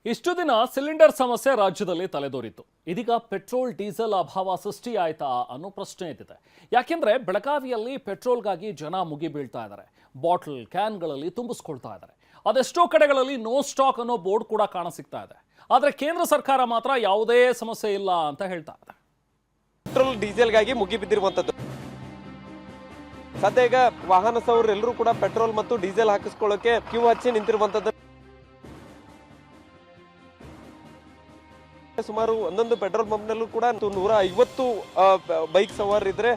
ಇಷ್ಟು ದಿನ ಸಿಲಿಂಡರ್ ಸಮಸ್ಯೆ ರಾಜ್ಯದಲ್ಲಿ ತಲೆದೋರಿತ್ತು. ಇದೀಗ ಪೆಟ್ರೋಲ್ ಡೀಸೆಲ್ ಅಭಾವ ಸೃಷ್ಟಿ ಆಯ್ತಾ ಅನ್ನೋ ಪ್ರಶ್ನೆ ಎದ್ದಿದೆ. ಯಾಕೆಂದ್ರೆ ಬೆಳಗಾವಿಯಲ್ಲಿ ಪೆಟ್ರೋಲ್ಗಾಗಿ ಜನ ಮುಗಿ ಬೀಳ್ತಾ ಇದ್ದಾರೆ. ಬಾಟಲ್ ಕ್ಯಾನ್ಗಳಲ್ಲಿ ತುಂಬಿಸ್ಕೊಳ್ತಾ ಇದ್ದಾರೆ. ಅದೆಷ್ಟೋ ಕಡೆಗಳಲ್ಲಿ ನೋ ಸ್ಟಾಕ್ ಅನ್ನೋ ಬೋರ್ಡ್ ಕೂಡ ಕಾಣಸಿಗ್ತಾ ಇದೆ. ಆದರೆ ಕೇಂದ್ರ ಸರ್ಕಾರ ಮಾತ್ರ ಯಾವುದೇ ಸಮಸ್ಯೆ ಇಲ್ಲ ಅಂತ ಹೇಳ್ತಾ ಇದೆ. ಪೆಟ್ರೋಲ್ ಡೀಸೆಲ್ಗಾಗಿ ಮುಗಿ ಬಿದ್ದಿರುವಂತದ್ದು. ಸದ್ಯ ಈಗ ವಾಹನ ಸವಾರರು ಎಲ್ಲರೂ ಕೂಡ ಪೆಟ್ರೋಲ್ ಮತ್ತು ಡೀಸೆಲ್ ಹಾಕಿಸ್ಕೊಳ್ಳೋಕೆ ಕ್ಯೂ ಹಚ್ಚಿ ನಿಂತಿರುವಂತದ್ದು. ಸುಮಾರು ಒಂದೊಂದು ಪೆಟ್ರೋಲ್ ಪಂಪ್ನಲ್ಲೂ ಕೂಡ 150 ಬೈಕ್ ಸವಾರರಿದ್ರೆ.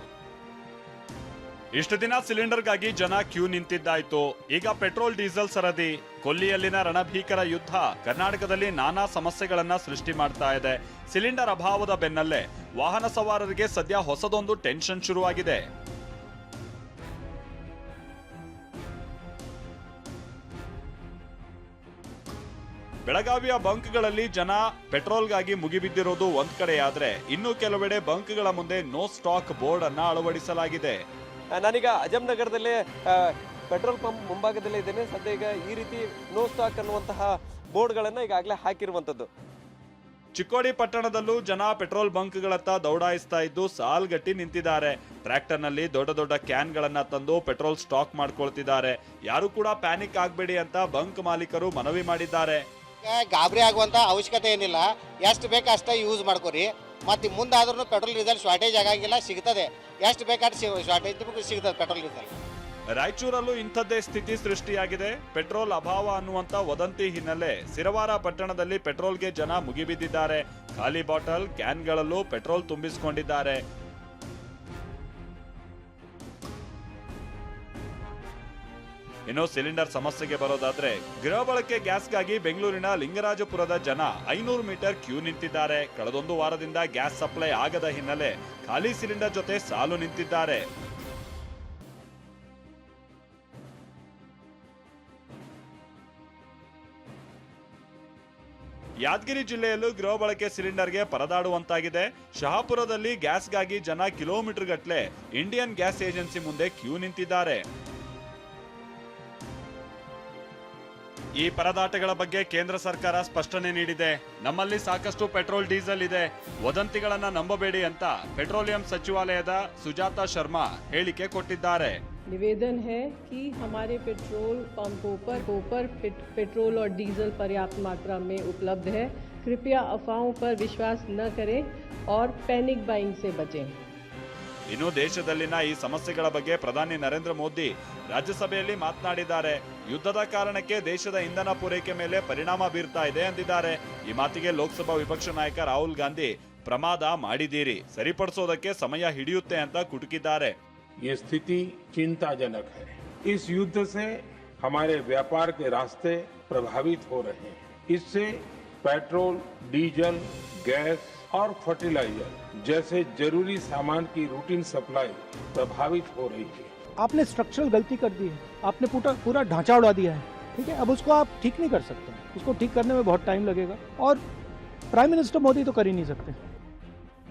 ಇಷ್ಟು ದಿನ ಸಿಲಿಂಡರ್ಗಾಗಿ ಜನ ಕ್ಯೂ ನಿಂತಿದ್ದಾಯ್ತು. ಈಗ ಪೆಟ್ರೋಲ್ ಡೀಸೆಲ್ ಸರದಿ, ಕೊಲ್ಲಿಯಲ್ಲಿನ ರಣಭೀಕರ ಯುದ್ಧ ಕರ್ನಾಟಕದಲ್ಲಿ ನಾನಾ ಸಮಸ್ಯೆಗಳನ್ನ ಸೃಷ್ಟಿ ಮಾಡ್ತಾ ಇದೆ. ಸಿಲಿಂಡರ್ ಅಭಾವದ ಬೆನ್ನಲ್ಲೇ ವಾಹನ ಸವಾರರಿಗೆ ಸದ್ಯ ಹೊಸದೊಂದು ಟೆನ್ಷನ್ ಶುರುವಾಗಿದೆ. ಬೆಳಗಾವಿಯ ಬಂಕ್ಗಳಲ್ಲಿ ಜನ ಪೆಟ್ರೋಲ್ಗಾಗಿ ಮುಗಿಬಿದ್ದಿರೋದು ಒಂದ್ ಕಡೆಯಾದ್ರೆ, ಇನ್ನು ಕೆಲವೆಡೆ ಬಂಕ್ಗಳ ಮುಂದೆ ನೋ ಸ್ಟಾಕ್ ಬೋರ್ಡ್ ಅನ್ನ ಅಳವಡಿಸಲಾಗಿದೆ. ನಾನೀಗ ಅಜಮ್ ನಗರದಲ್ಲೇ ಪೆಟ್ರೋಲ್ ಪಂಪ್ ಮುಂಭಾಗದಲ್ಲೇ ಇದ್ದೇನೆ. ಸದ್ಯ ಈಗ ಈ ರೀತಿ ನೋ ಸ್ಟಾಕ್ ಅನ್ನುವಂತಹ ಬೋರ್ಡ್ ಗಳನ್ನ ಈಗಾಗಲೇ ಹಾಕಿರುವಂತದ್ದು. ಚಿಕ್ಕೋಡಿ ಪಟ್ಟಣದಲ್ಲೂ ಜನ ಪೆಟ್ರೋಲ್ ಬಂಕ್ಗಳತ್ತ ದೌಡಾಯಿಸ್ತಾ ಇದ್ದು ಸಾಲ್ಗಟ್ಟಿ ನಿಂತಿದ್ದಾರೆ. ಟ್ರ್ಯಾಕ್ಟರ್ ನಲ್ಲಿ ದೊಡ್ಡ ದೊಡ್ಡ ಕ್ಯಾನ್ ಗಳನ್ನ ತಂದು ಪೆಟ್ರೋಲ್ ಸ್ಟಾಕ್ ಮಾಡ್ಕೊಳ್ತಿದ್ದಾರೆ. ಯಾರು ಕೂಡ ಪ್ಯಾನಿಕ್ ಆಗ್ಬೇಡಿ ಅಂತ ಬಂಕ್ ಮಾಲೀಕರು ಮನವಿ ಮಾಡಿದ್ದಾರೆ. ಗಾಬರಿ ಆಗುವಂತ ಅವಶ್ಯಕತೆ ಏನಿಲ್ಲ. ಎಷ್ಟು ಬೇಕು ಅಷ್ಟೇ ಯೂಸ್ ಮಾಡ್ಕೊರಿ. ಮತ್ತೆ ಮುಂದಾದ್ರೂ ಪೆಟ್ರೋಲ್ ಡೀಸೆಲ್ ಶಾರ್ಟೇಜ್ ಆಗಂಗಿಲ್ಲ, ಸಿಗ್ತದೆ. ಎಷ್ಟು ಬೇಕಾದ್ರೆ ಶಾರ್ಟೇಜ್ ಸಿಗ್ತದೆ ಪೆಟ್ರೋಲ್ ಡೀಸೆಲ್. ರಾಯಚೂರಲ್ಲೂ ಇಂಥದ್ದೇ ಸ್ಥಿತಿ ಸೃಷ್ಟಿಯಾಗಿದೆ. ಪೆಟ್ರೋಲ್ ಅಭಾವ ಅನ್ನುವಂತ ವದಂತಿ ಹಿನ್ನೆಲೆ ಸಿರವಾರ ಪಟ್ಟಣದಲ್ಲಿ ಪೆಟ್ರೋಲ್ಗೆ ಜನ ಮುಗಿಬಿದ್ದಿದ್ದಾರೆ. ಖಾಲಿ ಬಾಟಲ್ ಕ್ಯಾನ್ಗಳಲ್ಲೂ ಪೆಟ್ರೋಲ್ ತುಂಬಿಸಿಕೊಂಡಿದ್ದಾರೆ. ಇನ್ನು ಸಿಲಿಂಡರ್ ಸಮಸ್ಯೆಗೆ ಬರೋದಾದ್ರೆ, ಗೃಹ ಬಳಕೆ ಗ್ಯಾಸ್ಗಾಗಿ ಬೆಂಗಳೂರಿನ ಲಿಂಗರಾಜಪುರದ ಜನ 500 ಮೀಟರ್ ಕ್ಯೂ ನಿಂತಿದ್ದಾರೆ. ಕಳೆದೊಂದು ವಾರದಿಂದ ಗ್ಯಾಸ್ ಸಪ್ಲೈ ಆಗದ ಹಿನ್ನೆಲೆ ಖಾಲಿ ಸಿಲಿಂಡರ್ ಜೊತೆ ಸಾಲು ನಿಂತಿದ್ದಾರೆ. ಯಾದಗಿರಿ ಜಿಲ್ಲೆಯಲ್ಲೂ ಗೃಹ ಬಳಕೆ ಸಿಲಿಂಡರ್ಗೆ ಪರದಾಡುವಂತಾಗಿದೆ. ಶಹಾಪುರದಲ್ಲಿ ಗ್ಯಾಸ್ಗಾಗಿ ಜನ ಕಿಲೋಮೀಟರ್ ಗಟ್ಟಲೆ ಇಂಡಿಯನ್ ಗ್ಯಾಸ್ ಏಜೆನ್ಸಿ ಮುಂದೆ ಕ್ಯೂ ನಿಂತಿದ್ದಾರೆ. ಈ ಪರದಾಟಗಳ ಬಗ್ಗೆ ಕೇಂದ್ರ ಸರ್ಕಾರ ಸ್ಪಷ್ಟನೆ ನೀಡಿದೆ. ನಮ್ಮಲ್ಲಿ ಸಾಕಷ್ಟು ಪೆಟ್ರೋಲ್ ಡೀಸೆಲ್ ಇದೆ, ವದಂತಿಗಳನ್ನ ನಂಬಬೇಡಿ ಅಂತ ಪೆಟ್ರೋಲಿಯಂ ಸಚಿವಾಲಯದ ಸುಜಾತಾ ಶರ್ಮಾ ಹೇಳಿಕೆ ಕೊಟ್ಟಿದ್ದಾರೆ. निवेदन है कि हमारे पेट्रोल पंपों पर पेट्रोल और डीजल पर्याप्त मात्रा में उपलब्ध है. कृपया अफवाहों पर विश्वास न करें और पैनिक बाइंग से बचें. ಇನ್ನು ದೇಶದಲ್ಲಿನ ಈ ಸಮಸ್ಯೆಗಳ ಬಗ್ಗೆ ಪ್ರಧಾನಿ ನರೇಂದ್ರ ಮೋದಿ ರಾಜ್ಯಸಭೆಯಲ್ಲಿ ಮಾತನಾಡಿದ್ದಾರೆ. ಯುದ್ಧದ ಕಾರಣಕ್ಕೆ ದೇಶದ ಇಂಧನ ಪೂರೈಕೆ ಮೇಲೆ ಪರಿಣಾಮ ಬೀರ್ತಾ ಇದೆ ಎಂದಿದ್ದಾರೆ. ಈ ಮಾತಿಗೆ ಲೋಕಸಭಾ ವಿಪಕ್ಷ ನಾಯಕ ರಾಹುಲ್ ಗಾಂಧಿ ಪ್ರಮಾದ ಮಾಡಿದ್ದೀರಿ, ಸರಿಪಡಿಸೋದಕ್ಕೆ ಸಮಯ ಹಿಡಿಯುತ್ತೆ ಅಂತ ಕುಟುಕಿದ್ದಾರೆ. ये स्थिति चिंताजनक है. इस युद्ध से हमारे व्यापार के रास्ते प्रभावित हो रहे हैं. इससे पेट्रोल, डीजल, गैस और फर्टिलाइजर जैसे जरूरी सामान की रूटीन सप्लाई प्रभावित हो रही है. आपने स्ट्रक्चरल गलती कर दी है. आपने पूरा ढांचा उड़ा दिया है. ठीक है, अब उसको आप ठीक नहीं कर सकते. उसको ठीक करने में बहुत टाइम लगेगा और प्राइम मिनिस्टर मोदी तो कर ही नहीं सकते.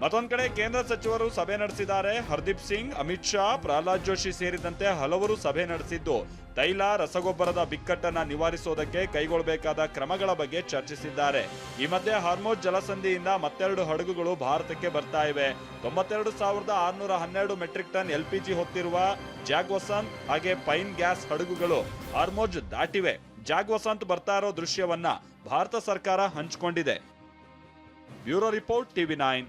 ಮತ್ತೊಂದು ಕಡೆ ಕೇಂದ್ರ ಸಚಿವರು ಸಭೆ ನಡೆಸಿದ್ದಾರೆ. ಹರ್ದೀಪ್ ಸಿಂಗ್, ಅಮಿತ್ ಶಾ, ಪ್ರಹ್ಲಾದ್ ಜೋಶಿ ಸೇರಿದಂತೆ ಹಲವರು ಸಭೆ ನಡೆಸಿದ್ದು ತೈಲ, ರಸಗೊಬ್ಬರದ ಬಿಕ್ಕಟ್ಟನ್ನ ನಿವಾರಿಸೋದಕ್ಕೆ ಕೈಗೊಳ್ಳಬೇಕಾದ ಕ್ರಮಗಳ ಬಗ್ಗೆ ಚರ್ಚಿಸಿದ್ದಾರೆ. ಈ ಮಧ್ಯೆ ಹಾರ್ಮೋಜ್ ಜಲಸಂಧಿಯಿಂದ ಮತ್ತೆರಡು ಹಡಗುಗಳು ಭಾರತಕ್ಕೆ ಬರ್ತಾ ಇವೆ. 92,612 ಮೆಟ್ರಿಕ್ ಟನ್ LPG ಹೊತ್ತಿರುವ ಜಾಗ್ವಸಂತ್ ಹಾಗೆ ಪೈನ್ ಗ್ಯಾಸ್ ಹಡಗುಗಳು ಹಾರ್ಮೋಜ್ ದಾಟಿವೆ. ಜಾಗ್ವಸಂತ್ ಬರ್ತಾ ಇರೋ ದೃಶ್ಯವನ್ನ ಭಾರತ ಸರ್ಕಾರ ಹಂಚಿಕೊಂಡಿದೆ. Bureau report, TV9.